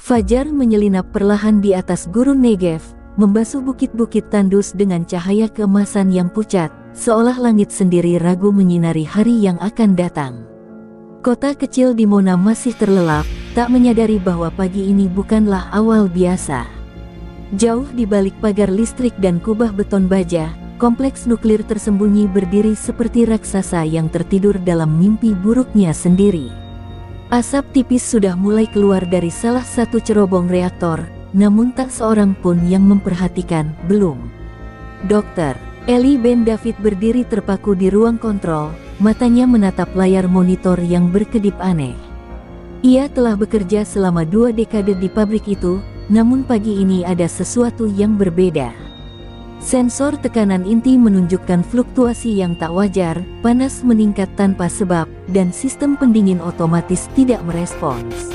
Fajar menyelinap perlahan di atas gurun Negev, membasuh bukit-bukit tandus dengan cahaya keemasan yang pucat, seolah langit sendiri ragu menyinari hari yang akan datang. Kota kecil Dimona masih terlelap, tak menyadari bahwa pagi ini bukanlah awal biasa. Jauh di balik pagar listrik dan kubah beton baja, kompleks nuklir tersembunyi berdiri seperti raksasa yang tertidur dalam mimpi buruknya sendiri. Asap tipis sudah mulai keluar dari salah satu cerobong reaktor, namun tak seorang pun yang memperhatikan. Belum. Dokter Eli Ben David berdiri terpaku di ruang kontrol, matanya menatap layar monitor yang berkedip aneh. Ia telah bekerja selama 2 dekade di pabrik itu, namun pagi ini ada sesuatu yang berbeda. Sensor tekanan inti menunjukkan fluktuasi yang tak wajar, panas meningkat tanpa sebab, dan sistem pendingin otomatis tidak merespons.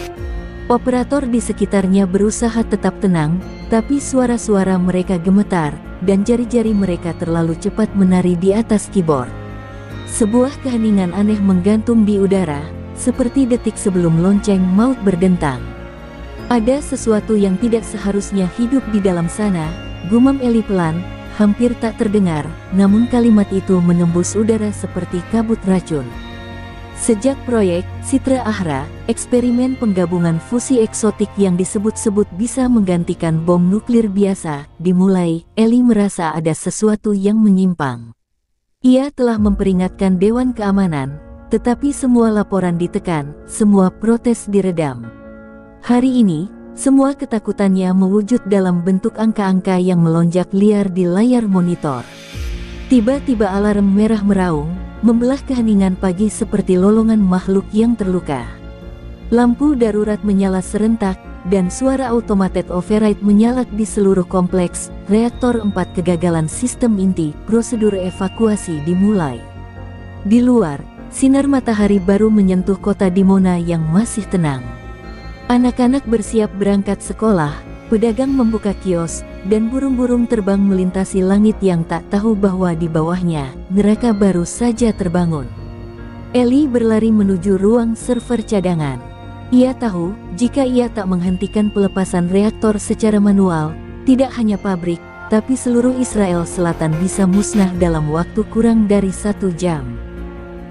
Operator di sekitarnya berusaha tetap tenang, tapi suara-suara mereka gemetar, dan jari-jari mereka terlalu cepat menari di atas keyboard. Sebuah keheningan aneh menggantung di udara, seperti detik sebelum lonceng maut berdentang. Ada sesuatu yang tidak seharusnya hidup di dalam sana, gumam Eli pelan, hampir tak terdengar, namun kalimat itu menembus udara seperti kabut racun. Sejak proyek Citra Ahra, eksperimen penggabungan fusi eksotik yang disebut-sebut bisa menggantikan bom nuklir biasa, dimulai, Eli merasa ada sesuatu yang menyimpang. Ia telah memperingatkan Dewan Keamanan, tetapi semua laporan ditekan, semua protes diredam. Hari ini, semua ketakutannya mewujud dalam bentuk angka-angka yang melonjak liar di layar monitor. Tiba-tiba alarm merah meraung, membelah keheningan pagi seperti lolongan makhluk yang terluka. Lampu darurat menyala serentak, dan suara automated override menyalak di seluruh kompleks. Reaktor 4 kegagalan sistem inti, prosedur evakuasi dimulai. Di luar, sinar matahari baru menyentuh kota Dimona yang masih tenang. Anak-anak bersiap berangkat sekolah, pedagang membuka kios, dan burung-burung terbang melintasi langit yang tak tahu bahwa di bawahnya, neraka baru saja terbangun. Eli berlari menuju ruang server cadangan. Ia tahu, jika ia tak menghentikan pelepasan reaktor secara manual, tidak hanya pabrik, tapi seluruh Israel Selatan bisa musnah dalam waktu kurang dari 1 jam.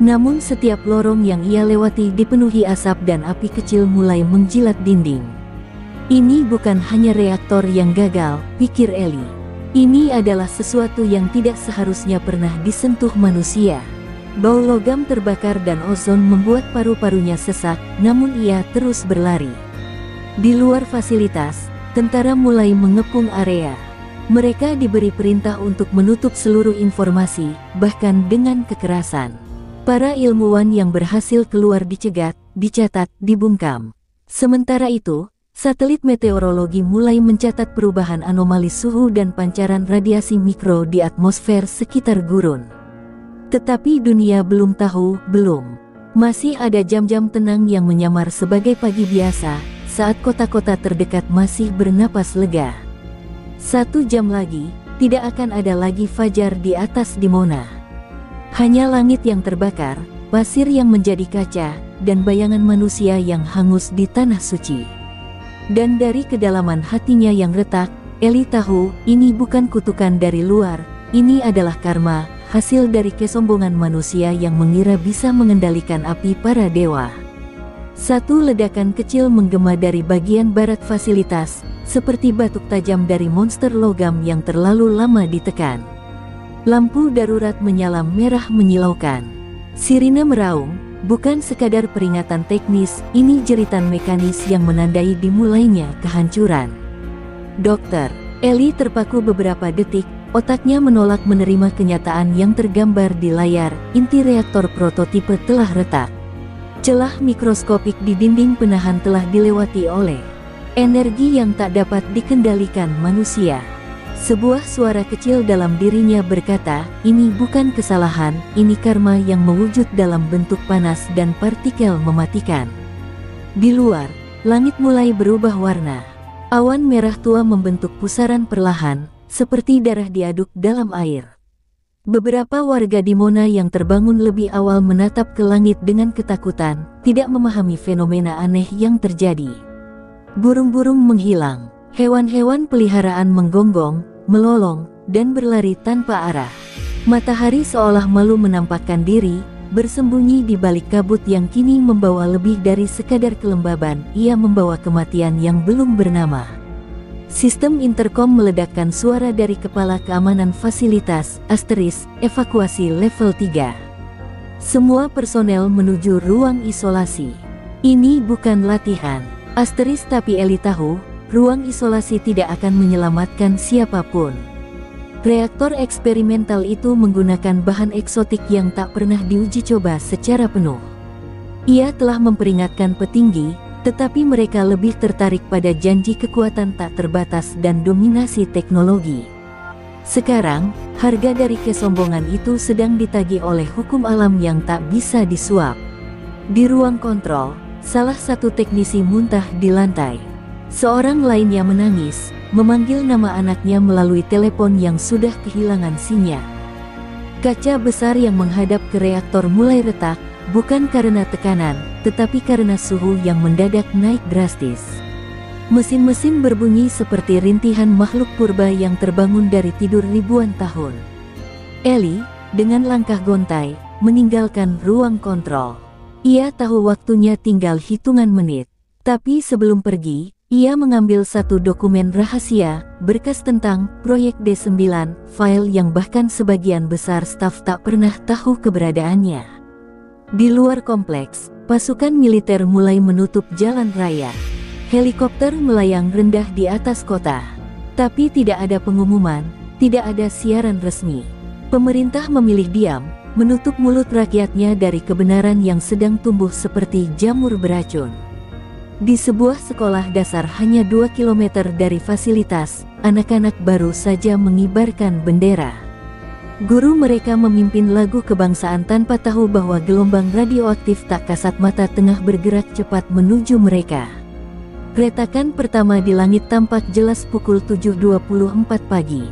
Namun setiap lorong yang ia lewati dipenuhi asap dan api kecil mulai menjilat dinding. Ini bukan hanya reaktor yang gagal, pikir Eli. Ini adalah sesuatu yang tidak seharusnya pernah disentuh manusia. Bau logam terbakar dan ozon membuat paru-parunya sesak, namun ia terus berlari. Di luar fasilitas, tentara mulai mengepung area. Mereka diberi perintah untuk menutup seluruh informasi, bahkan dengan kekerasan. Para ilmuwan yang berhasil keluar dicegat, dicatat, dibungkam. Sementara itu, satelit meteorologi mulai mencatat perubahan anomali suhu dan pancaran radiasi mikro di atmosfer sekitar gurun. Tetapi dunia belum tahu, masih ada jam-jam tenang yang menyamar sebagai pagi biasa, saat kota-kota terdekat masih bernapas lega. 1 jam lagi, tidak akan ada lagi fajar di atas Dimona. Hanya langit yang terbakar, pasir yang menjadi kaca, dan bayangan manusia yang hangus di tanah suci. Dan dari kedalaman hatinya yang retak, Eli tahu, ini bukan kutukan dari luar, ini adalah karma, hasil dari kesombongan manusia yang mengira bisa mengendalikan api para dewa. Satu ledakan kecil menggema dari bagian barat fasilitas, seperti batuk tajam dari monster logam yang terlalu lama ditekan. Lampu darurat menyala merah menyilaukan. Sirine meraung, bukan sekadar peringatan teknis, ini jeritan mekanis yang menandai dimulainya kehancuran. Dokter Eli terpaku beberapa detik, otaknya menolak menerima kenyataan yang tergambar di layar. Inti reaktor prototipe telah retak. Celah mikroskopik di dinding penahan telah dilewati oleh energi yang tak dapat dikendalikan manusia. Sebuah suara kecil dalam dirinya berkata, ini bukan kesalahan, ini karma yang mewujud dalam bentuk panas dan partikel mematikan. Di luar, langit mulai berubah warna. Awan merah tua membentuk pusaran perlahan, seperti darah diaduk dalam air. Beberapa warga Dimona yang terbangun lebih awal menatap ke langit dengan ketakutan, tidak memahami fenomena aneh yang terjadi. Burung-burung menghilang, hewan-hewan peliharaan menggonggong, melolong, dan berlari tanpa arah. Matahari seolah malu menampakkan diri, bersembunyi di balik kabut yang kini membawa lebih dari sekadar kelembaban. Ia membawa kematian yang belum bernama. Sistem interkom meledakkan suara dari kepala keamanan fasilitas, evakuasi level 3. Semua personel menuju ruang isolasi. Ini bukan latihan, tapi Eli tahu, ruang isolasi tidak akan menyelamatkan siapapun. Reaktor eksperimental itu menggunakan bahan eksotik yang tak pernah diuji coba secara penuh. Ia telah memperingatkan petinggi, tetapi mereka lebih tertarik pada janji kekuatan tak terbatas dan dominasi teknologi. Sekarang, harga dari kesombongan itu sedang ditagih oleh hukum alam yang tak bisa disuap. Di ruang kontrol, salah satu teknisi muntah di lantai. Seorang lainnya menangis, memanggil nama anaknya melalui telepon yang sudah kehilangan sinyal. Kaca besar yang menghadap ke reaktor mulai retak, bukan karena tekanan, tetapi karena suhu yang mendadak naik drastis. Mesin-mesin berbunyi seperti rintihan makhluk purba yang terbangun dari tidur ribuan tahun. Eli, dengan langkah gontai, meninggalkan ruang kontrol. Ia tahu waktunya tinggal hitungan menit. Tapi sebelum pergi, ia mengambil satu dokumen rahasia, berkas tentang proyek D9, file yang bahkan sebagian besar staf tak pernah tahu keberadaannya. Di luar kompleks, pasukan militer mulai menutup jalan raya. Helikopter melayang rendah di atas kota. Tapi tidak ada pengumuman, tidak ada siaran resmi. Pemerintah memilih diam, menutup mulut rakyatnya dari kebenaran yang sedang tumbuh seperti jamur beracun. Di sebuah sekolah dasar hanya 2 km dari fasilitas, anak-anak baru saja mengibarkan bendera. Guru mereka memimpin lagu kebangsaan tanpa tahu bahwa gelombang radioaktif tak kasat mata tengah bergerak cepat menuju mereka. Retakan pertama di langit tampak jelas pukul 7.24 pagi.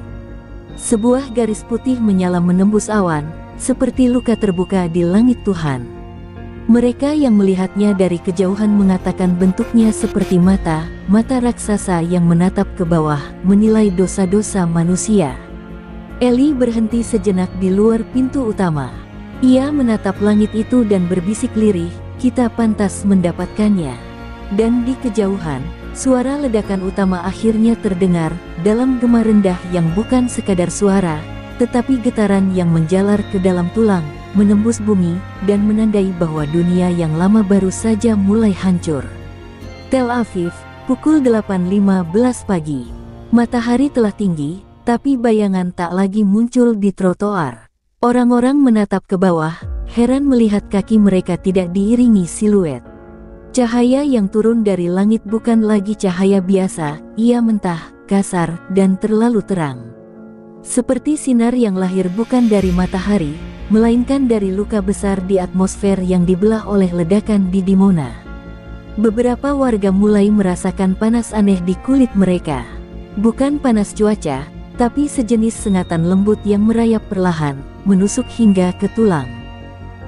Sebuah garis putih menyala menembus awan, seperti luka terbuka di langit Tuhan. Mereka yang melihatnya dari kejauhan mengatakan bentuknya seperti mata raksasa yang menatap ke bawah, menilai dosa-dosa manusia. Eli berhenti sejenak di luar pintu utama. Ia menatap langit itu dan berbisik lirih, kita pantas mendapatkannya. Dan di kejauhan, suara ledakan utama akhirnya terdengar, dalam gema rendah yang bukan sekadar suara, tetapi getaran yang menjalar ke dalam tulang, menembus bumi, dan menandai bahwa dunia yang lama baru saja mulai hancur. Tel Aviv, pukul 8.15 pagi. Matahari telah tinggi, tapi bayangan tak lagi muncul di trotoar. Orang-orang menatap ke bawah, heran melihat kaki mereka tidak diiringi siluet. Cahaya yang turun dari langit bukan lagi cahaya biasa, ia mentah, kasar, dan terlalu terang. Seperti sinar yang lahir bukan dari matahari, melainkan dari luka besar di atmosfer yang dibelah oleh ledakan di Dimona. Beberapa warga mulai merasakan panas aneh di kulit mereka. Bukan panas cuaca, tapi sejenis sengatan lembut yang merayap perlahan, menusuk hingga ke tulang.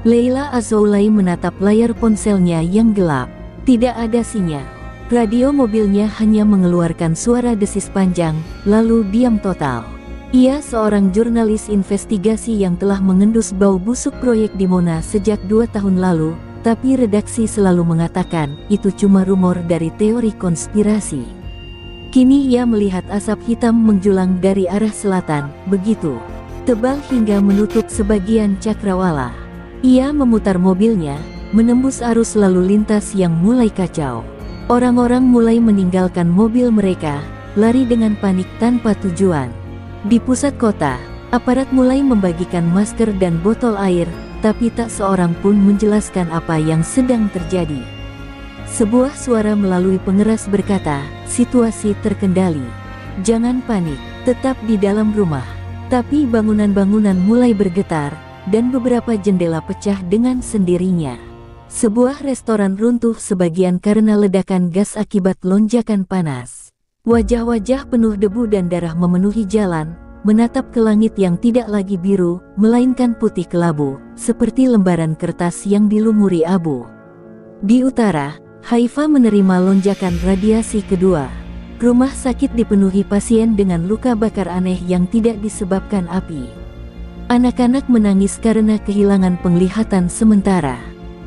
Leila Azoulay menatap layar ponselnya yang gelap. Tidak ada sinyal. Radio mobilnya hanya mengeluarkan suara desis panjang, lalu diam total. Ia seorang jurnalis investigasi yang telah mengendus bau busuk proyek Dimona sejak 2 tahun lalu, tapi redaksi selalu mengatakan itu cuma rumor dari teori konspirasi. Kini ia melihat asap hitam menjulang dari arah selatan, begitu tebal hingga menutup sebagian cakrawala. Ia memutar mobilnya, menembus arus lalu lintas yang mulai kacau. Orang-orang mulai meninggalkan mobil mereka, lari dengan panik tanpa tujuan. Di pusat kota, aparat mulai membagikan masker dan botol air, tapi tak seorang pun menjelaskan apa yang sedang terjadi. Sebuah suara melalui pengeras berkata, situasi terkendali. Jangan panik, tetap di dalam rumah. Tapi bangunan-bangunan mulai bergetar, dan beberapa jendela pecah dengan sendirinya. Sebuah restoran runtuh sebagian karena ledakan gas akibat lonjakan panas. Wajah-wajah penuh debu dan darah memenuhi jalan, menatap ke langit yang tidak lagi biru, melainkan putih kelabu, seperti lembaran kertas yang dilumuri abu. Di utara, Haifa menerima lonjakan radiasi kedua. Rumah sakit dipenuhi pasien dengan luka bakar aneh yang tidak disebabkan api. Anak-anak menangis karena kehilangan penglihatan sementara.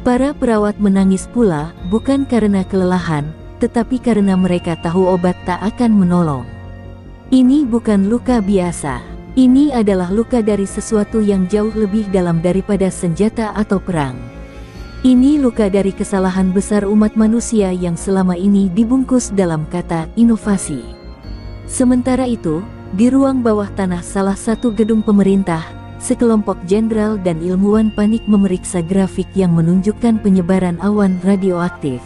Para perawat menangis pula, bukan karena kelelahan, tetapi karena mereka tahu obat tak akan menolong. Ini bukan luka biasa. Ini adalah luka dari sesuatu yang jauh lebih dalam daripada senjata atau perang. Ini luka dari kesalahan besar umat manusia yang selama ini dibungkus dalam kata inovasi. Sementara itu, di ruang bawah tanah salah satu gedung pemerintah, sekelompok jenderal dan ilmuwan panik memeriksa grafik yang menunjukkan penyebaran awan radioaktif.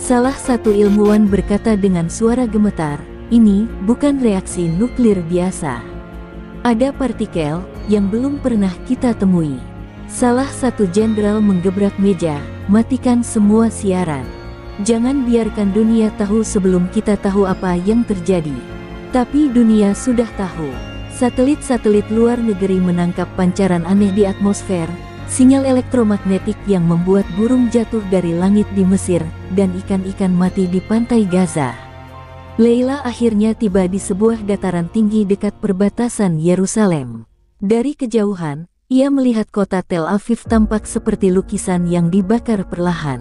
Salah satu ilmuwan berkata dengan suara gemetar, "Ini bukan reaksi nuklir biasa. Ada partikel yang belum pernah kita temui." Salah satu jenderal menggebrak meja, "Matikan semua siaran. Jangan biarkan dunia tahu sebelum kita tahu apa yang terjadi." Tapi dunia sudah tahu. Satelit-satelit luar negeri menangkap pancaran aneh di atmosfer, sinyal elektromagnetik yang membuat burung jatuh dari langit di Mesir, dan ikan-ikan mati di pantai Gaza. Leila akhirnya tiba di sebuah dataran tinggi dekat perbatasan Yerusalem. Dari kejauhan, ia melihat kota Tel Aviv tampak seperti lukisan yang dibakar perlahan.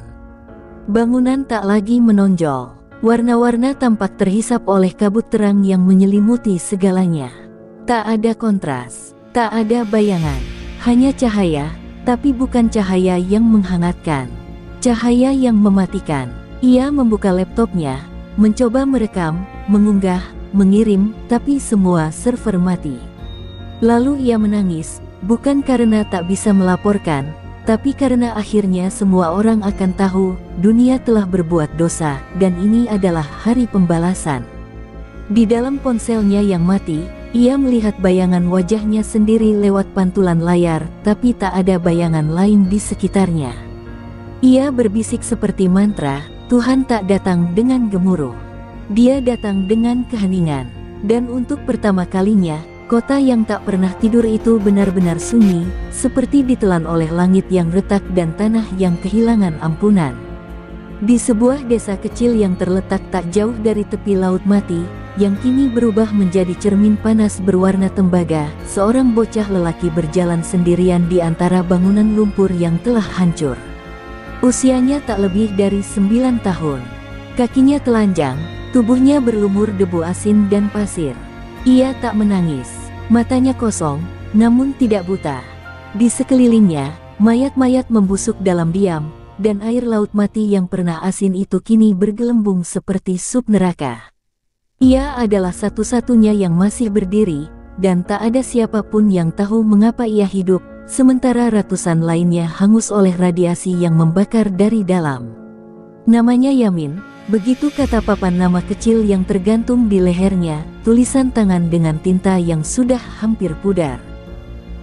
Bangunan tak lagi menonjol. Warna-warna tampak terhisap oleh kabut terang yang menyelimuti segalanya. Tak ada kontras, tak ada bayangan, hanya cahaya, tapi bukan cahaya yang menghangatkan. Cahaya yang mematikan. Ia membuka laptopnya, mencoba merekam, mengunggah, mengirim, tapi semua server mati. Lalu ia menangis. Bukan karena tak bisa melaporkan, tapi karena akhirnya semua orang akan tahu, dunia telah berbuat dosa, dan ini adalah hari pembalasan. Di dalam ponselnya yang mati, ia melihat bayangan wajahnya sendiri lewat pantulan layar, tapi tak ada bayangan lain di sekitarnya. Ia berbisik seperti mantra, Tuhan tak datang dengan gemuruh. Dia datang dengan keheningan. Dan untuk pertama kalinya, kota yang tak pernah tidur itu benar-benar sunyi, seperti ditelan oleh langit yang retak dan tanah yang kehilangan ampunan. Di sebuah desa kecil yang terletak tak jauh dari tepi laut mati, yang kini berubah menjadi cermin panas berwarna tembaga, seorang bocah lelaki berjalan sendirian di antara bangunan lumpur yang telah hancur. Usianya tak lebih dari 9 tahun. Kakinya telanjang, tubuhnya berlumur debu asin dan pasir. Ia tak menangis, matanya kosong, namun tidak buta. Di sekelilingnya, mayat-mayat membusuk dalam diam, dan air laut mati yang pernah asin itu kini bergelembung seperti sup neraka. Ia adalah satu-satunya yang masih berdiri, dan tak ada siapapun yang tahu mengapa ia hidup, sementara ratusan lainnya hangus oleh radiasi yang membakar dari dalam. Namanya Yamin. Begitu kata papan nama kecil yang tergantung di lehernya, tulisan tangan dengan tinta yang sudah hampir pudar.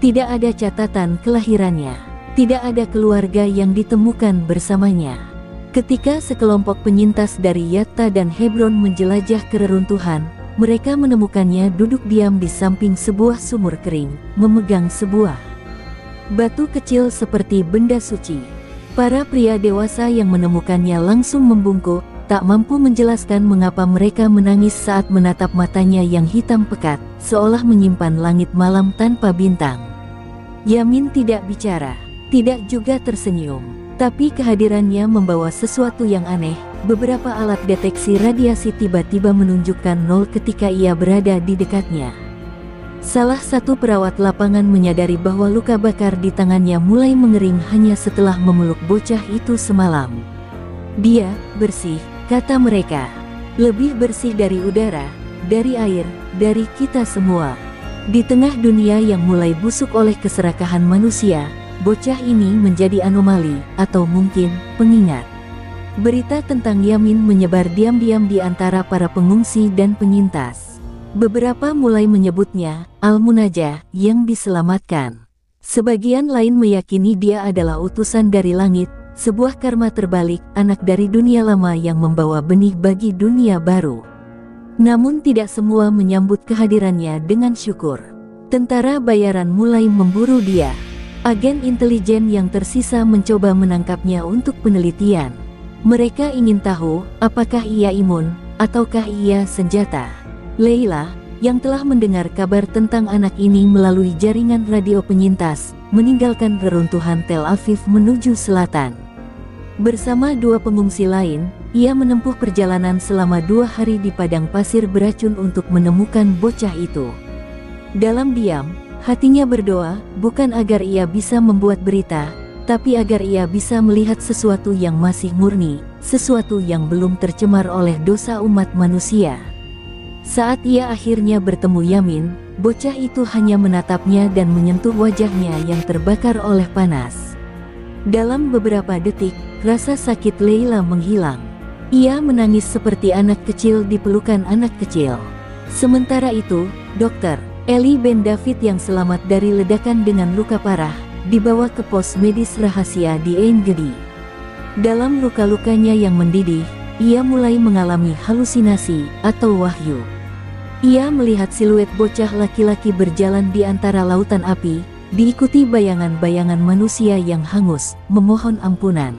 Tidak ada catatan kelahirannya. Tidak ada keluarga yang ditemukan bersamanya. Ketika sekelompok penyintas dari Yatta dan Hebron menjelajah ke reruntuhan, mereka menemukannya duduk diam di samping sebuah sumur kering, memegang sebuah batu kecil seperti benda suci. Para pria dewasa yang menemukannya langsung membungkuk, tak mampu menjelaskan mengapa mereka menangis saat menatap matanya yang hitam pekat, seolah menyimpan langit malam tanpa bintang. Yamin tidak bicara, tidak juga tersenyum, tapi kehadirannya membawa sesuatu yang aneh. Beberapa alat deteksi radiasi tiba-tiba menunjukkan 0 ketika ia berada di dekatnya. Salah satu perawat lapangan menyadari bahwa luka bakar di tangannya mulai mengering hanya setelah memeluk bocah itu semalam. Dia bersih, kata mereka. Lebih bersih dari udara, dari air, dari kita semua. Di tengah dunia yang mulai busuk oleh keserakahan manusia, bocah ini menjadi anomali, atau mungkin pengingat. Berita tentang Yamin menyebar diam-diam di antara para pengungsi dan penyintas. Beberapa mulai menyebutnya Al-Munajjah, yang diselamatkan. Sebagian lain meyakini dia adalah utusan dari langit, sebuah karma terbalik, anak dari dunia lama yang membawa benih bagi dunia baru. Namun tidak semua menyambut kehadirannya dengan syukur. Tentara bayaran mulai memburu dia. Agen intelijen yang tersisa mencoba menangkapnya untuk penelitian. Mereka ingin tahu, apakah ia imun, ataukah ia senjata. Leila, yang telah mendengar kabar tentang anak ini melalui jaringan radio penyintas, meninggalkan reruntuhan Tel Aviv menuju selatan. Bersama 2 pengungsi lain, ia menempuh perjalanan selama 2 hari di padang pasir beracun untuk menemukan bocah itu. Dalam diam, hatinya berdoa, bukan agar ia bisa membuat berita, tapi agar ia bisa melihat sesuatu yang masih murni, sesuatu yang belum tercemar oleh dosa umat manusia. Saat ia akhirnya bertemu Yamin, bocah itu hanya menatapnya dan menyentuh wajahnya yang terbakar oleh panas. Dalam beberapa detik, rasa sakit Leila menghilang. Ia menangis seperti anak kecil di pelukan anak kecil. Sementara itu, Dr. Eli Ben David yang selamat dari ledakan dengan luka parah, dibawa ke pos medis rahasia di Ein Gedi. Dalam luka-lukanya yang mendidih, ia mulai mengalami halusinasi atau wahyu. Ia melihat siluet bocah laki-laki berjalan di antara lautan api, diikuti bayangan-bayangan manusia yang hangus, memohon ampunan.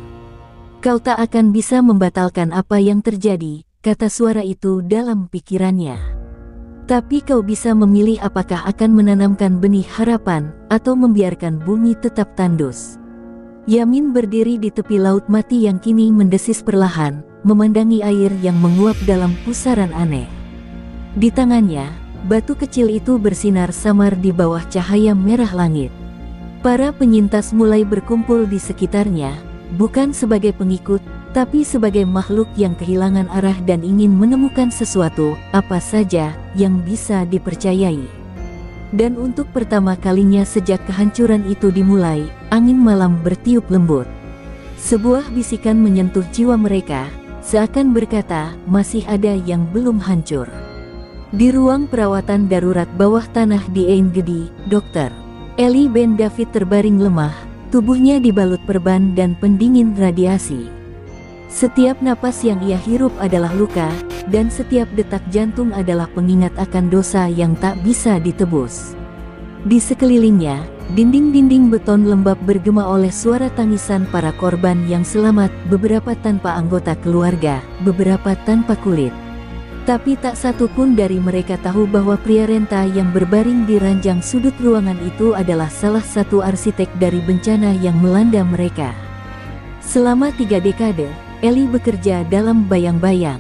"Kau tak akan bisa membatalkan apa yang terjadi," kata suara itu dalam pikirannya. "Tapi kau bisa memilih apakah akan menanamkan benih harapan, atau membiarkan bumi tetap tandus." Yamin berdiri di tepi laut mati yang kini mendesis perlahan, memandangi air yang menguap dalam pusaran aneh. Di tangannya, batu kecil itu bersinar samar di bawah cahaya merah langit. Para penyintas mulai berkumpul di sekitarnya, bukan sebagai pengikut, tapi sebagai makhluk yang kehilangan arah dan ingin menemukan sesuatu, apa saja, yang bisa dipercayai. Dan untuk pertama kalinya sejak kehancuran itu dimulai, angin malam bertiup lembut. Sebuah bisikan menyentuh jiwa mereka, seakan berkata, masih ada yang belum hancur. Di ruang perawatan darurat bawah tanah di Ein Gedi, Dr. Eli Ben David terbaring lemah, tubuhnya dibalut perban dan pendingin radiasi. Setiap napas yang ia hirup adalah luka, dan setiap detak jantung adalah pengingat akan dosa yang tak bisa ditebus. Di sekelilingnya, dinding-dinding beton lembab bergema oleh suara tangisan para korban yang selamat, beberapa tanpa anggota keluarga, beberapa tanpa kulit. Tapi tak satu pun dari mereka tahu bahwa pria renta yang berbaring di ranjang sudut ruangan itu adalah salah satu arsitek dari bencana yang melanda mereka. Selama 3 dekade, Eli bekerja dalam bayang-bayang.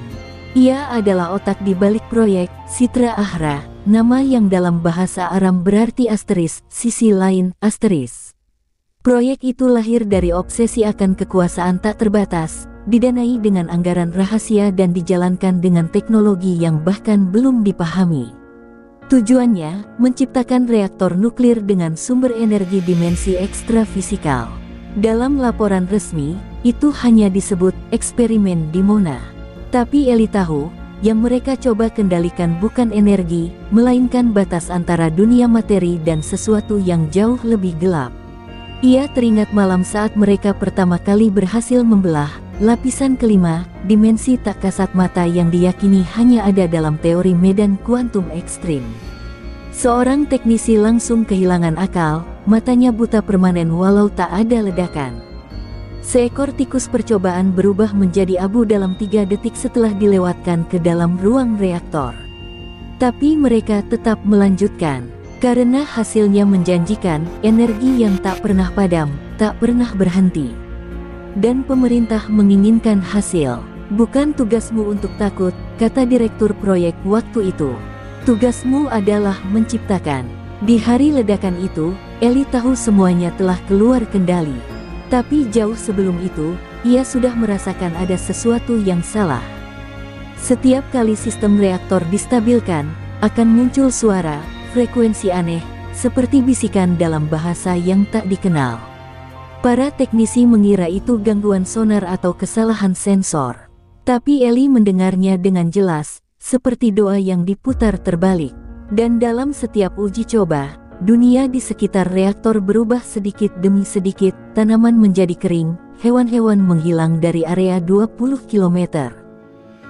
Ia adalah otak di balik proyek Sitra Ahra, nama yang dalam bahasa Aram berarti asteris, sisi lain, asteris. Proyek itu lahir dari obsesi akan kekuasaan tak terbatas, didanai dengan anggaran rahasia dan dijalankan dengan teknologi yang bahkan belum dipahami. Tujuannya, menciptakan reaktor nuklir dengan sumber energi dimensi ekstrafisikal. Dalam laporan resmi, itu hanya disebut eksperimen Dimona. Tapi Eli tahu, yang mereka coba kendalikan bukan energi, melainkan batas antara dunia materi dan sesuatu yang jauh lebih gelap. Ia teringat malam saat mereka pertama kali berhasil membelah lapisan kelima, dimensi tak kasat mata yang diyakini hanya ada dalam teori medan kuantum ekstrim. Seorang teknisi langsung kehilangan akal, matanya buta permanen walau tak ada ledakan. Seekor tikus percobaan berubah menjadi abu dalam 3 detik setelah dilewatkan ke dalam ruang reaktor. Tapi mereka tetap melanjutkan, karena hasilnya menjanjikan, energi yang tak pernah padam, tak pernah berhenti. Dan pemerintah menginginkan hasil. "Bukan tugasmu untuk takut," kata direktur proyek waktu itu. "Tugasmu adalah menciptakan." Di hari ledakan itu, Eli tahu semuanya telah keluar kendali. Tapi jauh sebelum itu, ia sudah merasakan ada sesuatu yang salah. Setiap kali sistem reaktor distabilkan, akan muncul suara, frekuensi aneh, seperti bisikan dalam bahasa yang tak dikenal. Para teknisi mengira itu gangguan sonar atau kesalahan sensor. Tapi Eli mendengarnya dengan jelas, seperti doa yang diputar terbalik. Dan dalam setiap uji coba, dunia di sekitar reaktor berubah sedikit demi sedikit, tanaman menjadi kering, hewan-hewan menghilang dari area 20 km.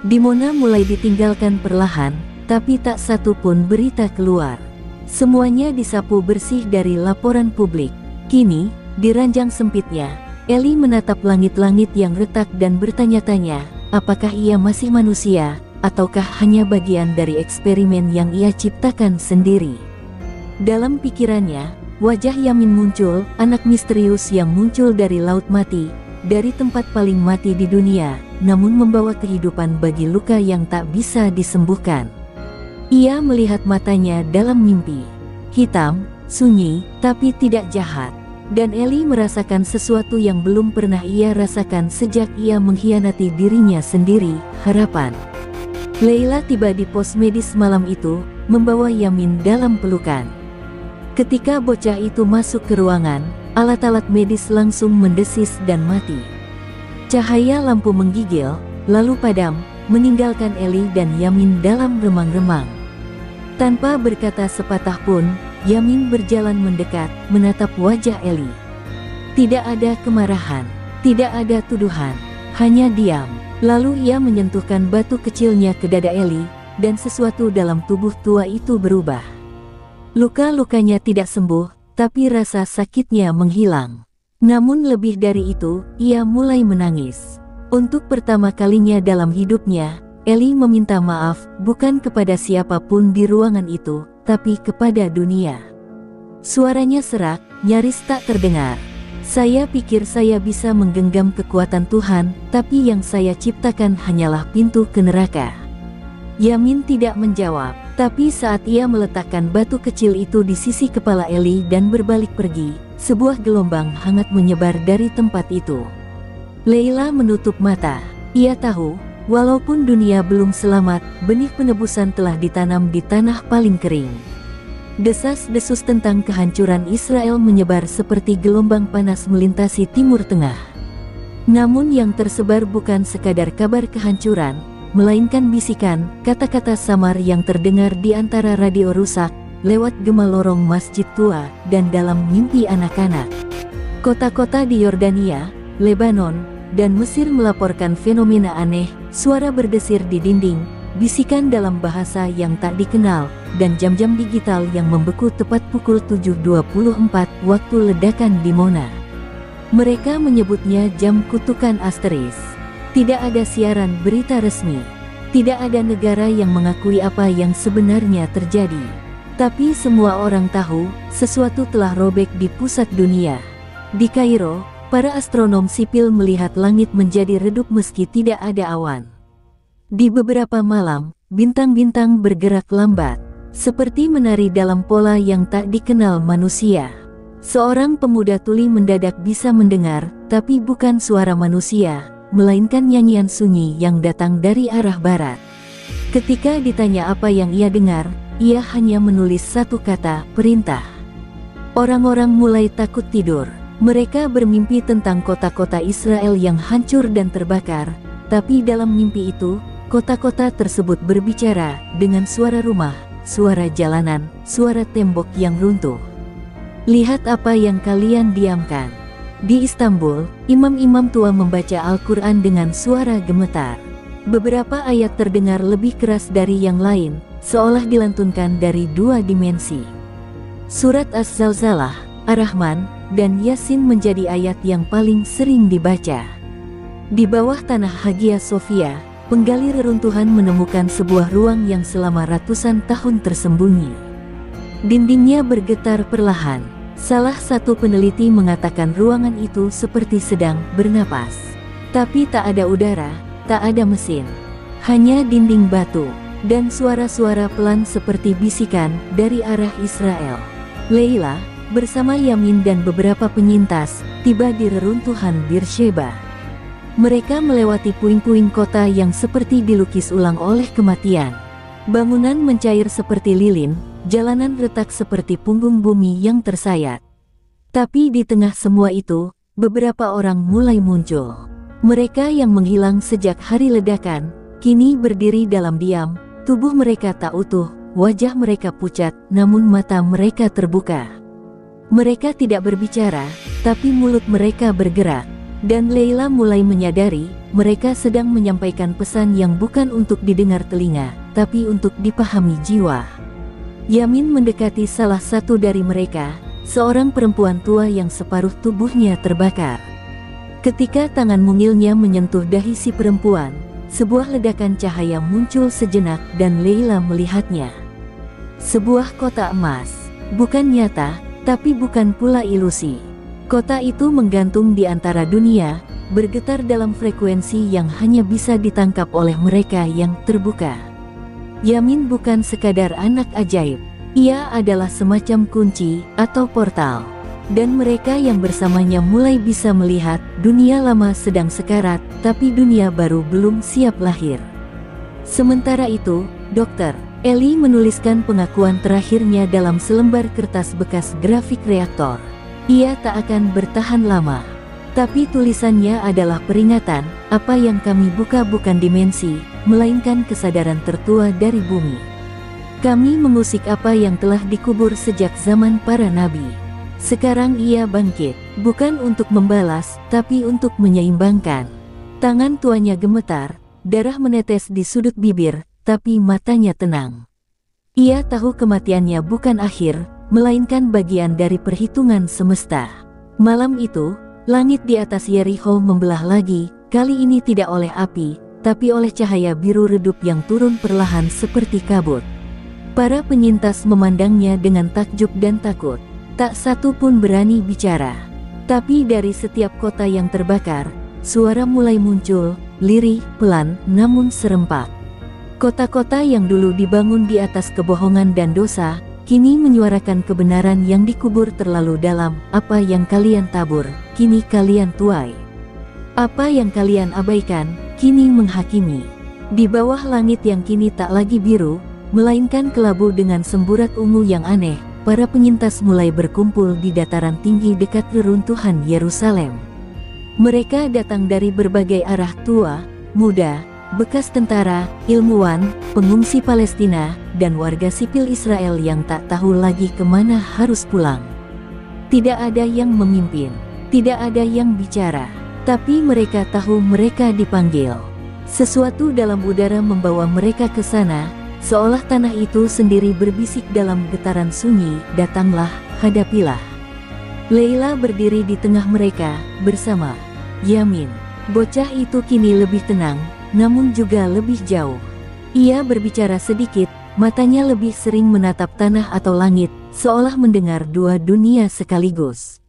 Dimona mulai ditinggalkan perlahan, tapi tak satu pun berita keluar. Semuanya disapu bersih dari laporan publik. Kini, di ranjang sempitnya, Eli menatap langit-langit yang retak dan bertanya-tanya, apakah ia masih manusia, ataukah hanya bagian dari eksperimen yang ia ciptakan sendiri. Dalam pikirannya, wajah Yamin muncul, anak misterius yang muncul dari laut mati, dari tempat paling mati di dunia, namun membawa kehidupan bagi luka yang tak bisa disembuhkan. Ia melihat matanya dalam mimpi. Hitam, sunyi, tapi tidak jahat. Dan Eli merasakan sesuatu yang belum pernah ia rasakan sejak ia mengkhianati dirinya sendiri, harapan. Leila tiba di pos medis malam itu, membawa Yamin dalam pelukan. Ketika bocah itu masuk ke ruangan, alat-alat medis langsung mendesis dan mati. Cahaya lampu menggigil, lalu padam, meninggalkan Eli dan Yamin dalam remang-remang. Tanpa berkata sepatah pun, Yamin berjalan mendekat, menatap wajah Eli. Tidak ada kemarahan, tidak ada tuduhan, hanya diam. Lalu ia menyentuhkan batu kecilnya ke dada Eli, dan sesuatu dalam tubuh tua itu berubah. Luka-lukanya tidak sembuh, tapi rasa sakitnya menghilang. Namun lebih dari itu, ia mulai menangis. Untuk pertama kalinya dalam hidupnya, Eli meminta maaf, bukan kepada siapapun di ruangan itu, tapi kepada dunia. Suaranya serak, nyaris tak terdengar. Saya pikir saya bisa menggenggam kekuatan Tuhan, tapi yang saya ciptakan hanyalah pintu ke neraka. Yamin tidak menjawab, tapi saat ia meletakkan batu kecil itu di sisi kepala Eli dan berbalik pergi, sebuah gelombang hangat menyebar dari tempat itu. Leila menutup mata. Ia tahu, walaupun dunia belum selamat, benih penebusan telah ditanam di tanah paling kering. Desas-desus tentang kehancuran Israel menyebar seperti gelombang panas melintasi Timur Tengah. Namun yang tersebar bukan sekadar kabar kehancuran, melainkan bisikan, kata-kata samar yang terdengar di antara radio rusak, lewat gema lorong masjid tua, dan dalam mimpi anak-anak. Kota-kota di Yordania, Lebanon, dan Mesir melaporkan fenomena aneh, suara berdesir di dinding, bisikan dalam bahasa yang tak dikenal, dan jam-jam digital yang membeku tepat pukul 7.24 waktu ledakan di Mona. Mereka menyebutnya jam kutukan asteris. Tidak ada siaran berita resmi. Tidak ada negara yang mengakui apa yang sebenarnya terjadi. Tapi semua orang tahu, sesuatu telah robek di pusat dunia. Di Kairo, para astronom sipil melihat langit menjadi redup meski tidak ada awan. Di beberapa malam, bintang-bintang bergerak lambat, seperti menari dalam pola yang tak dikenal manusia. Seorang pemuda tuli mendadak bisa mendengar, tapi bukan suara manusia, melainkan nyanyian sunyi yang datang dari arah barat. Ketika ditanya apa yang ia dengar, ia hanya menulis satu kata, perintah. Orang-orang mulai takut tidur. Mereka bermimpi tentang kota-kota Israel yang hancur dan terbakar, tapi dalam mimpi itu, kota-kota tersebut berbicara dengan suara rumah, suara jalanan, suara tembok yang runtuh. Lihat apa yang kalian diamkan. Di Istanbul, imam-imam tua membaca Al-Quran dengan suara gemetar. Beberapa ayat terdengar lebih keras dari yang lain, seolah dilantunkan dari dua dimensi. Surat Az-Zalzalah, Ar-Rahman, dan Yasin menjadi ayat yang paling sering dibaca. Di bawah tanah Hagia Sophia, penggali reruntuhan menemukan sebuah ruang yang selama ratusan tahun tersembunyi. Dindingnya bergetar perlahan. Salah satu peneliti mengatakan ruangan itu seperti sedang bernapas. Tapi tak ada udara, tak ada mesin. Hanya dinding batu, dan suara-suara pelan seperti bisikan dari arah Israel. Leila, bersama Yamin dan beberapa penyintas, tiba di reruntuhan Beersheba. Mereka melewati puing-puing kota yang seperti dilukis ulang oleh kematian. Bangunan mencair seperti lilin, jalanan retak seperti punggung bumi yang tersayat. Tapi di tengah semua itu, beberapa orang mulai muncul. Mereka yang menghilang sejak hari ledakan, kini berdiri dalam diam, tubuh mereka tak utuh, wajah mereka pucat, namun mata mereka terbuka. Mereka tidak berbicara, tapi mulut mereka bergerak. Dan Leila mulai menyadari, mereka sedang menyampaikan pesan yang bukan untuk didengar telinga, tapi untuk dipahami jiwa. Yamin mendekati salah satu dari mereka, seorang perempuan tua yang separuh tubuhnya terbakar. Ketika tangan mungilnya menyentuh dahi si perempuan, sebuah ledakan cahaya muncul sejenak dan Leila melihatnya. Sebuah kotak emas, bukan nyata, tapi bukan pula ilusi. Kotak itu menggantung di antara dunia, bergetar dalam frekuensi yang hanya bisa ditangkap oleh mereka yang terbuka. Yamin bukan sekadar anak ajaib, ia adalah semacam kunci atau portal. Dan mereka yang bersamanya mulai bisa melihat dunia lama sedang sekarat, tapi dunia baru belum siap lahir. Sementara itu, Dr. Ellie menuliskan pengakuan terakhirnya dalam selembar kertas bekas grafik reaktor. Ia tak akan bertahan lama. Tapi tulisannya adalah peringatan, apa yang kami buka bukan dimensi, melainkan kesadaran tertua dari bumi. Kami mengusik apa yang telah dikubur sejak zaman para nabi. Sekarang ia bangkit, bukan untuk membalas, tapi untuk menyeimbangkan. Tangan tuanya gemetar, darah menetes di sudut bibir, tapi matanya tenang. Ia tahu kematiannya bukan akhir, melainkan bagian dari perhitungan semesta. Malam itu, langit di atas Yericho membelah lagi, kali ini tidak oleh api, tapi oleh cahaya biru redup yang turun perlahan seperti kabut. Para penyintas memandangnya dengan takjub dan takut. Tak satu pun berani bicara. Tapi dari setiap kota yang terbakar, suara mulai muncul, lirih, pelan, namun serempak. Kota-kota yang dulu dibangun di atas kebohongan dan dosa, kini menyuarakan kebenaran yang dikubur terlalu dalam. Apa yang kalian tabur, kini kalian tuai. Apa yang kalian abaikan, kini menghakimi. Di bawah langit yang kini tak lagi biru, melainkan kelabu dengan semburat ungu yang aneh, para penyintas mulai berkumpul di dataran tinggi dekat reruntuhan Yerusalem. Mereka datang dari berbagai arah, tua, muda, bekas tentara, ilmuwan, pengungsi Palestina, dan warga sipil Israel yang tak tahu lagi kemana harus pulang. Tidak ada yang memimpin, tidak ada yang bicara, tapi mereka tahu mereka dipanggil. Sesuatu dalam udara membawa mereka ke sana, seolah tanah itu sendiri berbisik dalam getaran sunyi, datanglah, hadapilah. Leila berdiri di tengah mereka, bersama Yamin. Bocah itu kini lebih tenang, namun juga lebih jauh. Ia berbicara sedikit, matanya lebih sering menatap tanah atau langit, seolah mendengar dua dunia sekaligus.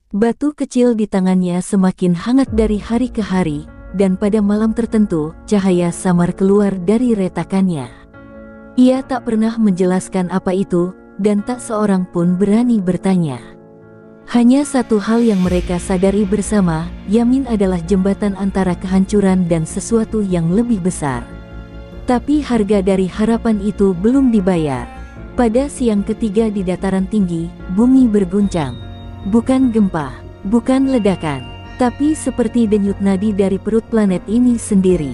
Batu kecil di tangannya semakin hangat dari hari ke hari, dan pada malam tertentu, cahaya samar keluar dari retakannya. Ia tak pernah menjelaskan apa itu, dan tak seorang pun berani bertanya. Hanya satu hal yang mereka sadari bersama, Yamin adalah jembatan antara kehancuran dan sesuatu yang lebih besar. Tapi harga dari harapan itu belum dibayar. Pada siang ketiga di dataran tinggi, bumi berguncang. Bukan gempa, bukan ledakan, tapi seperti denyut nadi dari perut planet ini sendiri.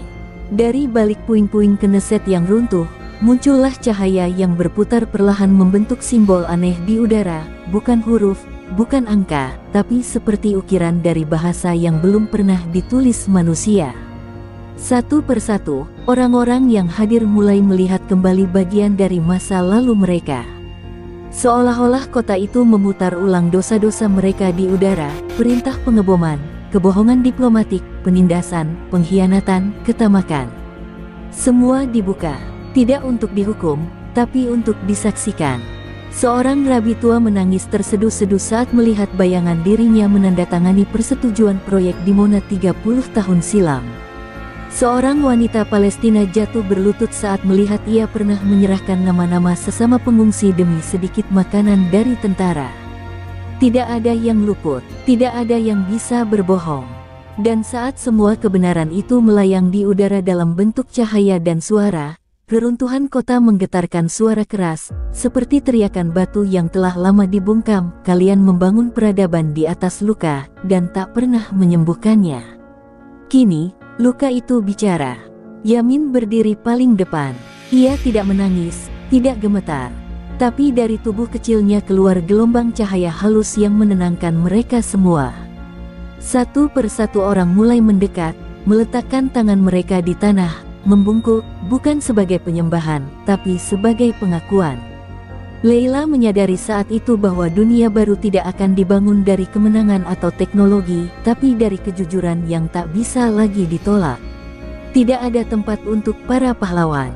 Dari balik puing-puing Knesset yang runtuh, muncullah cahaya yang berputar perlahan membentuk simbol aneh di udara, bukan huruf, bukan angka, tapi seperti ukiran dari bahasa yang belum pernah ditulis manusia. Satu persatu, orang-orang yang hadir mulai melihat kembali bagian dari masa lalu mereka. Seolah-olah kota itu memutar ulang dosa-dosa mereka di udara, perintah pengeboman, kebohongan diplomatik, penindasan, pengkhianatan, ketamakan. Semua dibuka. Tidak untuk dihukum, tapi untuk disaksikan. Seorang rabi tua menangis terseduh-seduh saat melihat bayangan dirinya menandatangani persetujuan proyek Dimona 30 tahun silam. Seorang wanita Palestina jatuh berlutut saat melihat ia pernah menyerahkan nama-nama sesama pengungsi demi sedikit makanan dari tentara. Tidak ada yang luput, tidak ada yang bisa berbohong. Dan saat semua kebenaran itu melayang di udara dalam bentuk cahaya dan suara, reruntuhan kota menggetarkan suara keras, seperti teriakan batu yang telah lama dibungkam. Kalian membangun peradaban di atas luka, dan tak pernah menyembuhkannya. Kini, luka itu bicara. Yamin berdiri paling depan. Ia tidak menangis, tidak gemetar. Tapi dari tubuh kecilnya keluar gelombang cahaya halus yang menenangkan mereka semua. Satu persatu orang mulai mendekat, meletakkan tangan mereka di tanah, membungkuk, bukan sebagai penyembahan, tapi sebagai pengakuan. Leila menyadari saat itu bahwa dunia baru tidak akan dibangun dari kemenangan atau teknologi, tapi dari kejujuran yang tak bisa lagi ditolak. Tidak ada tempat untuk para pahlawan.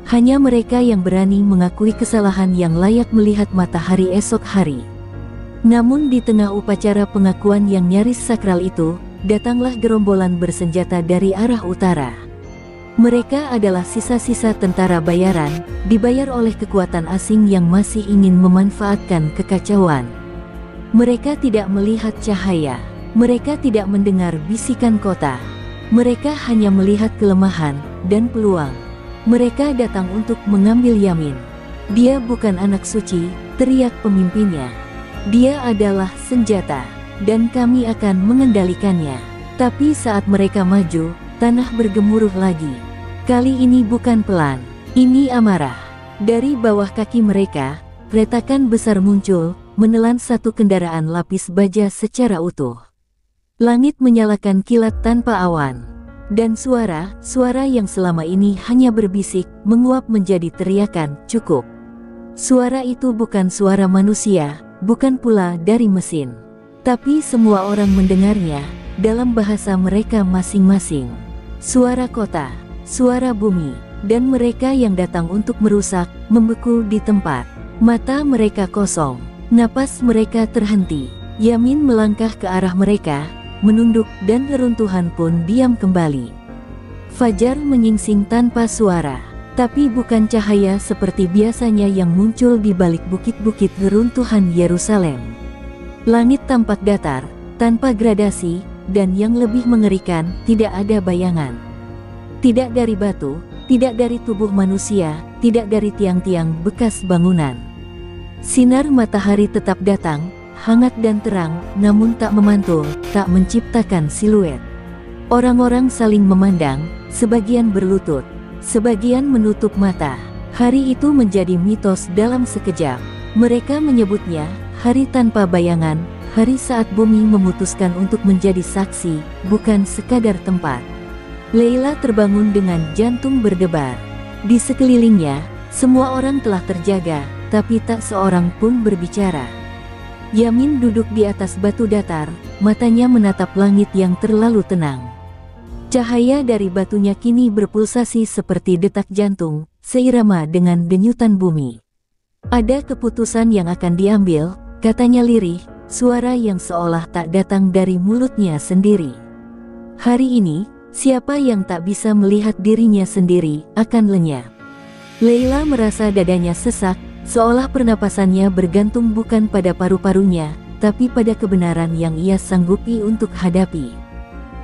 Hanya mereka yang berani mengakui kesalahan yang layak melihat matahari esok hari. Namun di tengah upacara pengakuan yang nyaris sakral itu, datanglah gerombolan bersenjata dari arah utara. Mereka adalah sisa-sisa tentara bayaran, dibayar oleh kekuatan asing yang masih ingin memanfaatkan kekacauan. Mereka tidak melihat cahaya. Mereka tidak mendengar bisikan kota. Mereka hanya melihat kelemahan dan peluang. Mereka datang untuk mengambil Yamin. Dia bukan anak suci, teriak pemimpinnya. Dia adalah senjata, dan kami akan mengendalikannya. Tapi saat mereka maju, tanah bergemuruh lagi. Kali ini bukan pelan, ini amarah. Dari bawah kaki mereka, retakan besar muncul, menelan satu kendaraan lapis baja secara utuh. Langit menyalakan kilat tanpa awan. Dan suara yang selama ini hanya berbisik, menguap menjadi teriakan, cukup. Suara itu bukan suara manusia, bukan pula dari mesin. Tapi semua orang mendengarnya, dalam bahasa mereka masing-masing. Suara kota, suara bumi, dan mereka yang datang untuk merusak, membeku di tempat. Mata mereka kosong, napas mereka terhenti. Yamin melangkah ke arah mereka, menunduk dan reruntuhan pun diam kembali. Fajar menyingsing tanpa suara, tapi bukan cahaya seperti biasanya yang muncul di balik bukit-bukit reruntuhan Yerusalem. Langit tampak datar, tanpa gradasi, dan yang lebih mengerikan, tidak ada bayangan. Tidak dari batu, tidak dari tubuh manusia, tidak dari tiang-tiang bekas bangunan. Sinar matahari tetap datang, hangat dan terang, namun tak memantul, tak menciptakan siluet. Orang-orang saling memandang, sebagian berlutut, sebagian menutup mata. Hari itu menjadi mitos dalam sekejap. Mereka menyebutnya hari tanpa bayangan, hari saat bumi memutuskan untuk menjadi saksi, bukan sekadar tempat. Leila terbangun dengan jantung berdebar. Di sekelilingnya, semua orang telah terjaga, tapi tak seorang pun berbicara. Yamin duduk di atas batu datar, matanya menatap langit yang terlalu tenang. Cahaya dari batunya kini berpulsasi seperti detak jantung, seirama dengan denyutan bumi. Ada keputusan yang akan diambil, katanya lirih, suara yang seolah tak datang dari mulutnya sendiri. Hari ini, siapa yang tak bisa melihat dirinya sendiri, akan lenyap. Leila merasa dadanya sesak, seolah pernapasannya bergantung bukan pada paru-parunya, tapi pada kebenaran yang ia sanggupi untuk hadapi.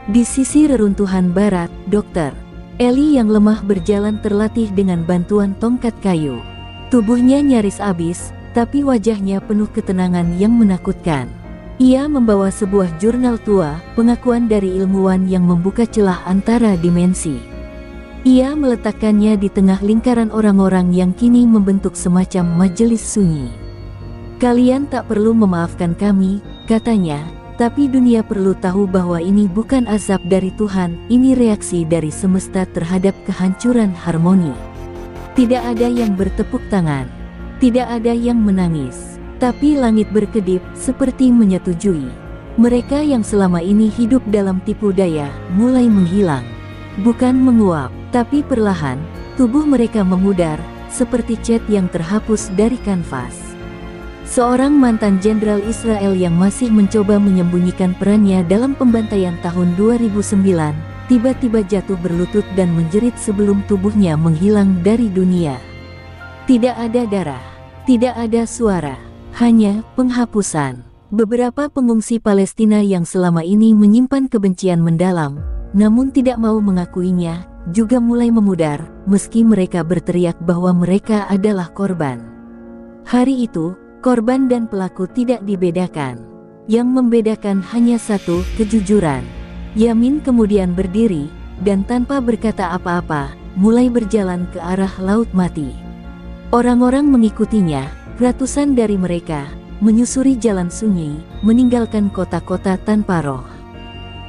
Di sisi reruntuhan barat, Dr. Eli yang lemah berjalan terlatih dengan bantuan tongkat kayu. Tubuhnya nyaris habis, tapi wajahnya penuh ketenangan yang menakutkan. Ia membawa sebuah jurnal tua, pengakuan dari ilmuwan yang membuka celah antara dimensi. Ia meletakkannya di tengah lingkaran orang-orang yang kini membentuk semacam majelis sunyi. Kalian tak perlu memaafkan kami, katanya, tapi dunia perlu tahu bahwa ini bukan azab dari Tuhan, ini reaksi dari semesta terhadap kehancuran harmoni. Tidak ada yang bertepuk tangan, tidak ada yang menangis, tapi langit berkedip seperti menyetujui. Mereka yang selama ini hidup dalam tipu daya, mulai menghilang. Bukan menguap, tapi perlahan, tubuh mereka memudar, seperti cat yang terhapus dari kanvas. Seorang mantan jenderal Israel yang masih mencoba menyembunyikan perannya dalam pembantaian tahun 2009, tiba-tiba jatuh berlutut dan menjerit sebelum tubuhnya menghilang dari dunia. Tidak ada darah, tidak ada suara, hanya penghapusan. Beberapa pengungsi Palestina yang selama ini menyimpan kebencian mendalam, namun tidak mau mengakuinya, juga mulai memudar, meski mereka berteriak bahwa mereka adalah korban. Hari itu, korban dan pelaku tidak dibedakan. Yang membedakan hanya satu, kejujuran. Yamin kemudian berdiri, dan tanpa berkata apa-apa, mulai berjalan ke arah Laut Mati. Orang-orang mengikutinya, ratusan dari mereka, menyusuri jalan sunyi, meninggalkan kota-kota tanpa roh.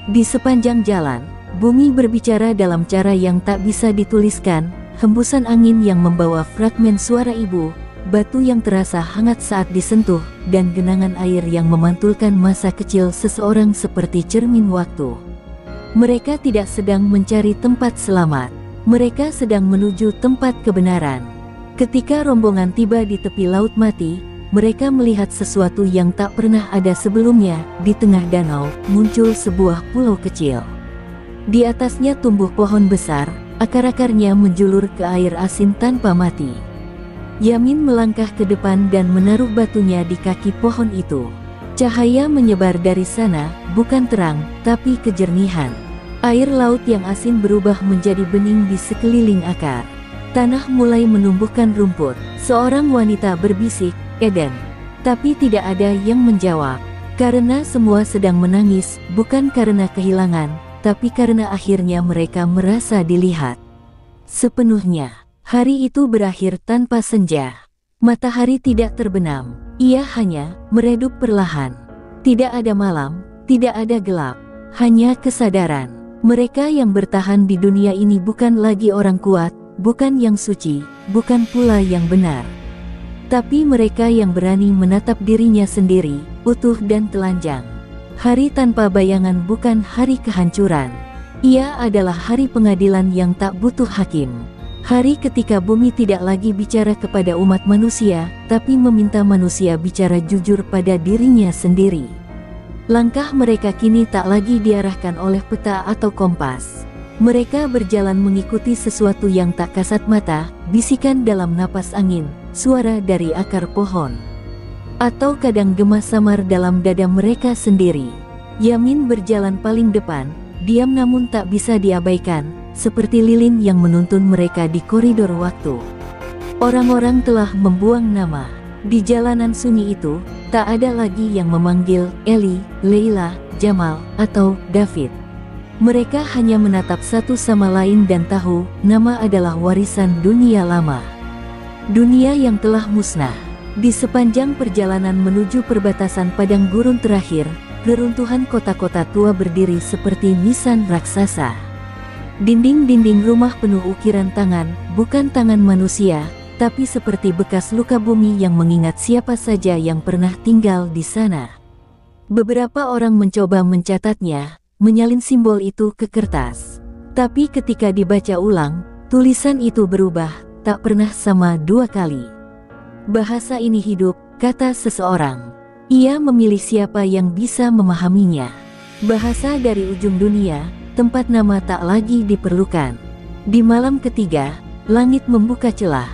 Di sepanjang jalan, bumi berbicara dalam cara yang tak bisa dituliskan, hembusan angin yang membawa fragmen suara ibu, batu yang terasa hangat saat disentuh, dan genangan air yang memantulkan masa kecil seseorang seperti cermin waktu. Mereka tidak sedang mencari tempat selamat. Mereka sedang menuju tempat kebenaran. Ketika rombongan tiba di tepi Laut Mati, mereka melihat sesuatu yang tak pernah ada sebelumnya. Di tengah danau, muncul sebuah pulau kecil. Di atasnya tumbuh pohon besar, akar-akarnya menjulur ke air asin tanpa mati. Yamin melangkah ke depan dan menaruh batunya di kaki pohon itu. Cahaya menyebar dari sana, bukan terang, tapi kejernihan. Air laut yang asin berubah menjadi bening di sekeliling akar. Tanah mulai menumbuhkan rumput. Seorang wanita berbisik, "Eden." Tapi tidak ada yang menjawab. Karena semua sedang menangis, bukan karena kehilangan, tapi karena akhirnya mereka merasa dilihat sepenuhnya. Hari itu berakhir tanpa senja. Matahari tidak terbenam, ia hanya meredup perlahan. Tidak ada malam, tidak ada gelap, hanya kesadaran. Mereka yang bertahan di dunia ini bukan lagi orang kuat, bukan yang suci, bukan pula yang benar. Tapi mereka yang berani menatap dirinya sendiri, utuh dan telanjang. Hari tanpa bayangan bukan hari kehancuran. Ia adalah hari pengadilan yang tak butuh hakim. Hari ketika bumi tidak lagi bicara kepada umat manusia, tapi meminta manusia bicara jujur pada dirinya sendiri. Langkah mereka kini tak lagi diarahkan oleh peta atau kompas. Mereka berjalan mengikuti sesuatu yang tak kasat mata, bisikan dalam napas angin, suara dari akar pohon, atau kadang gema samar dalam dada mereka sendiri. Yamin berjalan paling depan, diam namun tak bisa diabaikan, seperti lilin yang menuntun mereka di koridor waktu. Orang-orang telah membuang nama. Di jalanan sunyi itu, tak ada lagi yang memanggil Eli, Leila, Jamal, atau David. Mereka hanya menatap satu sama lain dan tahu, nama adalah warisan dunia lama. Dunia yang telah musnah. Di sepanjang perjalanan menuju perbatasan padang gurun terakhir, reruntuhan kota-kota tua berdiri seperti nisan raksasa. Dinding-dinding rumah penuh ukiran tangan, bukan tangan manusia, tapi seperti bekas luka bumi yang mengingat siapa saja yang pernah tinggal di sana. Beberapa orang mencoba mencatatnya, menyalin simbol itu ke kertas. Tapi ketika dibaca ulang, tulisan itu berubah, tak pernah sama dua kali. Bahasa ini hidup, kata seseorang. Ia memilih siapa yang bisa memahaminya. Bahasa dari ujung dunia, tempat nama tak lagi diperlukan. Di malam ketiga, langit membuka celah.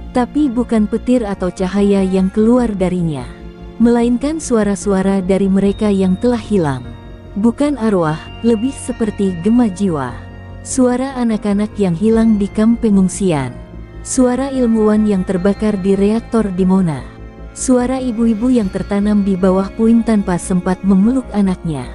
Tapi bukan petir atau cahaya yang keluar darinya, melainkan suara-suara dari mereka yang telah hilang. Bukan arwah, lebih seperti gema jiwa. Suara anak-anak yang hilang di kamp pengungsian. Suara ilmuwan yang terbakar di reaktor di Mona. Suara ibu-ibu yang tertanam di bawah puing tanpa sempat memeluk anaknya.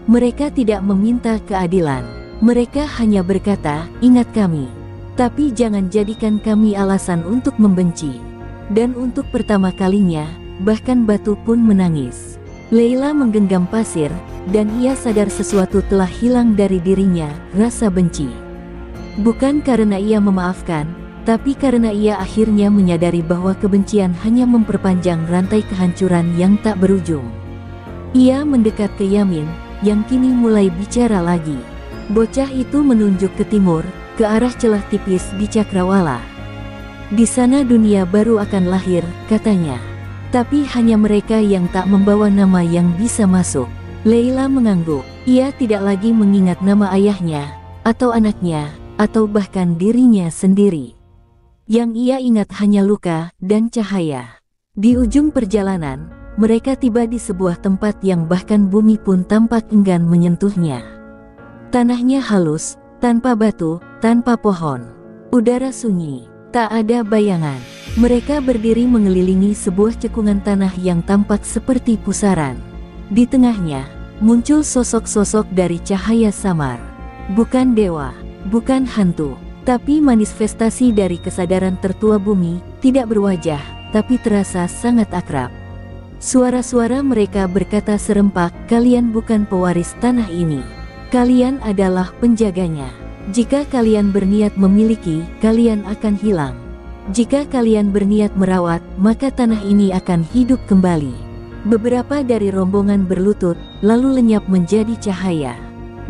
Mereka tidak meminta keadilan. Mereka hanya berkata, "Ingat kami. Tapi jangan jadikan kami alasan untuk membenci." Dan untuk pertama kalinya, bahkan batu pun menangis. Leila menggenggam pasir, dan ia sadar sesuatu telah hilang dari dirinya, rasa benci. Bukan karena ia memaafkan, tapi karena ia akhirnya menyadari bahwa kebencian hanya memperpanjang rantai kehancuran yang tak berujung. Ia mendekat ke Yamin, yang kini mulai bicara lagi. Bocah itu menunjuk ke timur, ke arah celah tipis di cakrawala. Di sana dunia baru akan lahir, katanya. Tapi hanya mereka yang tak membawa nama yang bisa masuk. Leila mengangguk. Ia tidak lagi mengingat nama ayahnya, atau anaknya, atau bahkan dirinya sendiri. Yang ia ingat hanya luka dan cahaya. Di ujung perjalanan, mereka tiba di sebuah tempat yang bahkan bumi pun tampak enggan menyentuhnya. Tanahnya halus, tanpa batu, tanpa pohon. Udara sunyi, tak ada bayangan. Mereka berdiri mengelilingi sebuah cekungan tanah yang tampak seperti pusaran. Di tengahnya, muncul sosok-sosok dari cahaya samar. Bukan dewa, bukan hantu, tapi manifestasi dari kesadaran tertua bumi, tidak berwajah, tapi terasa sangat akrab. Suara-suara mereka berkata serempak, "Kalian bukan pewaris tanah ini. Kalian adalah penjaganya. Jika kalian berniat memiliki, kalian akan hilang." Jika kalian berniat merawat, maka tanah ini akan hidup kembali. Beberapa dari rombongan berlutut, lalu lenyap menjadi cahaya.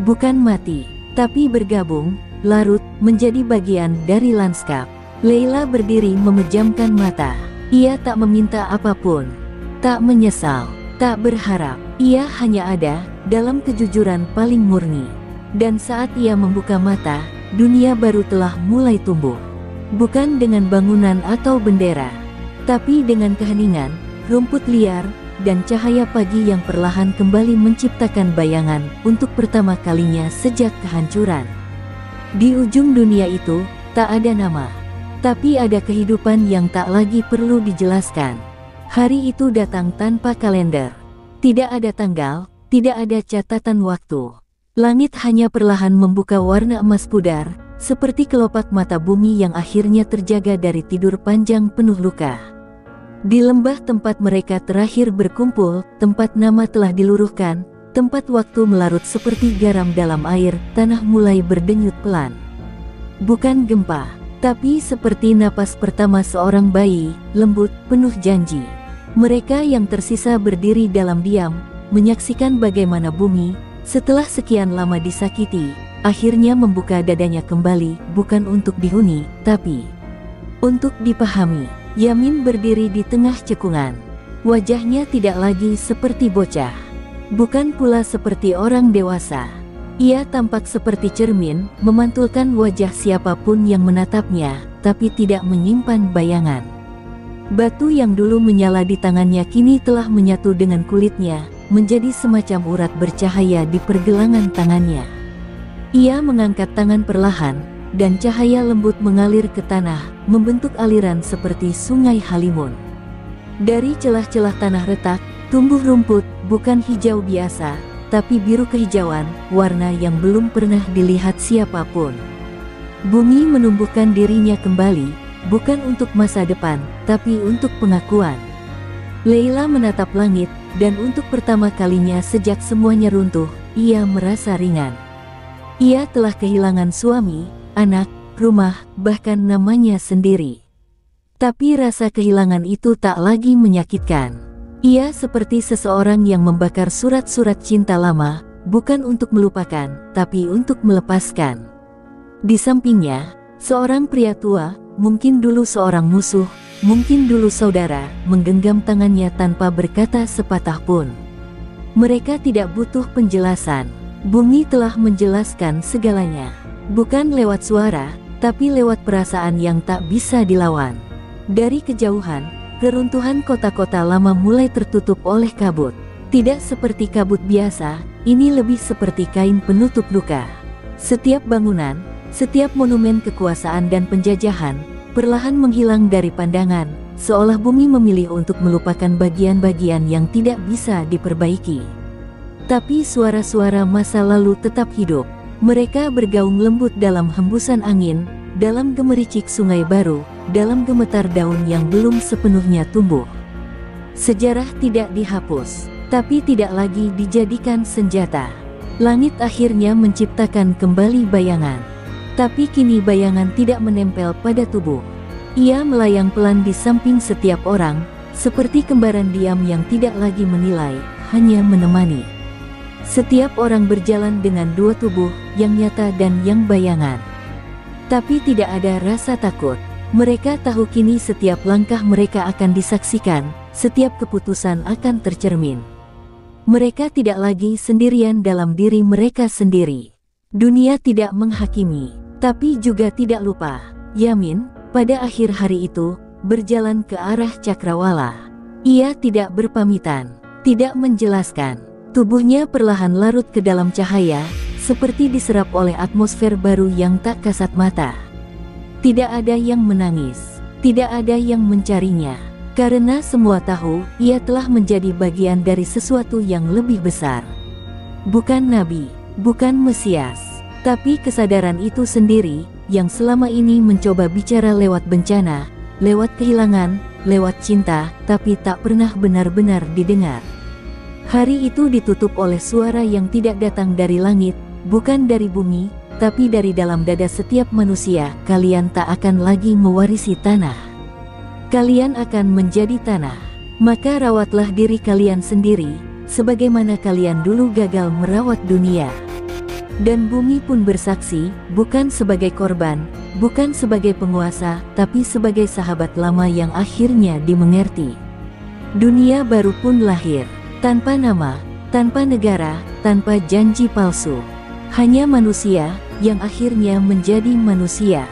Bukan mati, tapi bergabung, larut, menjadi bagian dari lanskap. Leila berdiri memejamkan mata. Ia tak meminta apapun, tak menyesal, tak berharap. Ia hanya ada, dalam kejujuran paling murni. Dan saat ia membuka mata, dunia baru telah mulai tumbuh. Bukan dengan bangunan atau bendera, tapi dengan keheningan, rumput liar, dan cahaya pagi yang perlahan kembali menciptakan bayangan untuk pertama kalinya sejak kehancuran. Di ujung dunia itu, tak ada nama, tapi ada kehidupan yang tak lagi perlu dijelaskan. Hari itu datang tanpa kalender. Tidak ada tanggal, tidak ada catatan waktu. Langit hanya perlahan membuka warna emas pudar, seperti kelopak mata bumi yang akhirnya terjaga dari tidur panjang penuh luka. Di lembah tempat mereka terakhir berkumpul, tempat nama telah diluruhkan, tempat waktu melarut seperti garam dalam air, tanah mulai berdenyut pelan. Bukan gempa, tapi seperti napas pertama seorang bayi, lembut, penuh janji. Mereka yang tersisa berdiri dalam diam, menyaksikan bagaimana bumi, setelah sekian lama disakiti, akhirnya membuka dadanya kembali, bukan untuk dihuni, tapi untuk dipahami. Yamin berdiri di tengah cekungan. Wajahnya tidak lagi seperti bocah, bukan pula seperti orang dewasa. Ia tampak seperti cermin, memantulkan wajah siapapun yang menatapnya, tapi tidak menyimpan bayangan. Batu yang dulu menyala di tangannya kini telah menyatu dengan kulitnya, menjadi semacam urat bercahaya di pergelangan tangannya. Ia mengangkat tangan perlahan, dan cahaya lembut mengalir ke tanah, membentuk aliran seperti sungai Halimun. Dari celah-celah tanah retak, tumbuh rumput, bukan hijau biasa, tapi biru kehijauan, warna yang belum pernah dilihat siapapun. Bumi menumbuhkan dirinya kembali, bukan untuk masa depan, tapi untuk pengakuan. Leila menatap langit, dan untuk pertama kalinya sejak semuanya runtuh, ia merasa ringan. Ia telah kehilangan suami, anak, rumah, bahkan namanya sendiri. Tapi rasa kehilangan itu tak lagi menyakitkan. Ia seperti seseorang yang membakar surat-surat cinta lama, bukan untuk melupakan, tapi untuk melepaskan. Di sampingnya, seorang pria tua, mungkin dulu seorang musuh, mungkin dulu saudara, menggenggam tangannya tanpa berkata sepatah pun. Mereka tidak butuh penjelasan. Bumi telah menjelaskan segalanya. Bukan lewat suara, tapi lewat perasaan yang tak bisa dilawan. Dari kejauhan, keruntuhan kota-kota lama mulai tertutup oleh kabut. Tidak seperti kabut biasa, ini lebih seperti kain penutup luka. Setiap bangunan, setiap monumen kekuasaan dan penjajahan, perlahan menghilang dari pandangan, seolah bumi memilih untuk melupakan bagian-bagian yang tidak bisa diperbaiki. Tapi suara-suara masa lalu tetap hidup. Mereka bergaung lembut dalam hembusan angin, dalam gemericik sungai baru, dalam gemetar daun yang belum sepenuhnya tumbuh. Sejarah tidak dihapus, tapi tidak lagi dijadikan senjata. Langit akhirnya menciptakan kembali bayangan. Tapi kini bayangan tidak menempel pada tubuh. Ia melayang pelan di samping setiap orang, seperti kembaran diam yang tidak lagi menilai, hanya menemani. Setiap orang berjalan dengan dua tubuh, yang nyata dan yang bayangan. Tapi tidak ada rasa takut. Mereka tahu kini setiap langkah mereka akan disaksikan, setiap keputusan akan tercermin. Mereka tidak lagi sendirian dalam diri mereka sendiri. Dunia tidak menghakimi, tapi juga tidak lupa. Yamin, pada akhir hari itu, berjalan ke arah Cakrawala. Ia tidak berpamitan, tidak menjelaskan. Tubuhnya perlahan larut ke dalam cahaya, seperti diserap oleh atmosfer baru yang tak kasat mata. Tidak ada yang menangis, tidak ada yang mencarinya. Karena semua tahu, ia telah menjadi bagian dari sesuatu yang lebih besar. Bukan nabi, bukan Mesias, tapi kesadaran itu sendiri, yang selama ini mencoba bicara lewat bencana, lewat kehilangan, lewat cinta, tapi tak pernah benar-benar didengar. Hari itu ditutup oleh suara yang tidak datang dari langit, bukan dari bumi, tapi dari dalam dada setiap manusia, kalian tak akan lagi mewarisi tanah. Kalian akan menjadi tanah. Maka rawatlah diri kalian sendiri, sebagaimana kalian dulu gagal merawat dunia. Dan bumi pun bersaksi, bukan sebagai korban, bukan sebagai penguasa, tapi sebagai sahabat lama yang akhirnya dimengerti. Dunia baru pun lahir, tanpa nama, tanpa negara, tanpa janji palsu. Hanya manusia, yang akhirnya menjadi manusia.